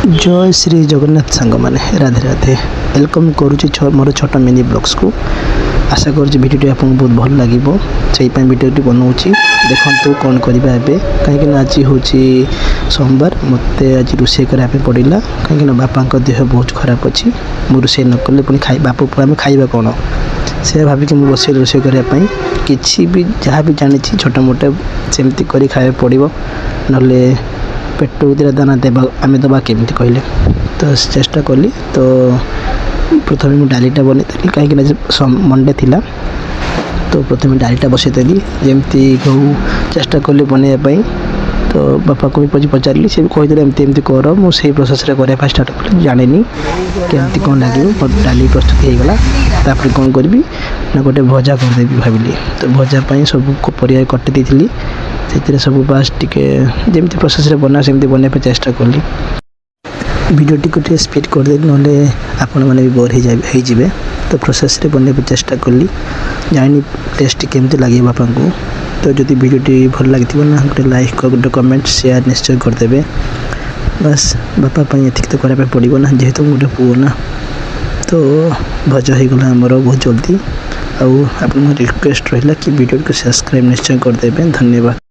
जय श्री जगन्नाथ सांग मैंने राधे राधे वेलकम करुच्ची मोर छोटा मिनी ब्लॉग्स को आशा करुच्ची भिडियो आपको बहुत भल लगे से भिडियो बनाऊँगी देखो कौन करवा एवं कहीं आज हूँ सोमवार मत आज रोषे करने पड़ा कहीं बापा देह बहुत खराब अच्छी मु रोषे न कले पुणी खाई बाप पुआ आम खाइबा कौन से भाविक मुझे बस रोषे करने किसी भी जहाँ भी जानी छोटा मोटा सेमती कर खाया पड़ो ना पेट उदरा दाना देवा आम दबा केमी कहले तो चेष्टा कली तो प्रथम मुझे डालीटा बनई कहीं मंडे थिला तो प्रथम डालीटा बसईदेली जमती चेष्टा कली बनवाई तो बापा को भी पचारि सी कहीदे एमती कर मुझे प्रोसेस करने स्टार्ट कली जानी केमती कौन लगे डाली प्रस्तुत होगला तापर कौन करी ना गोटे भजा करदेवी भाविली तो भजापी सब परिया कटि देती से सब बास टिके जमी प्रोसेस बना सेमती बनवाई चेष्टा कली वीडियो टी स्पीड करदेली ना आपण मैंने भी बोर हो जाए तो प्रोसेस बनवाई चेष्टा कली जानी टेस्ट केमती लगे बापा को तो जब वीडियो भल लगी ना गोटे लाइक गोटे कमेंट शेयर निश्चय करदे बस बापा ये तो करने पड़ो ना जेहेतु गोटे पुओ ना तो भजा होगला आमर बहुत जल्दी आप रिक्वेस्ट रहा कि वीडियो को सब्सक्राइब निश्चय करदे धन्यवाद।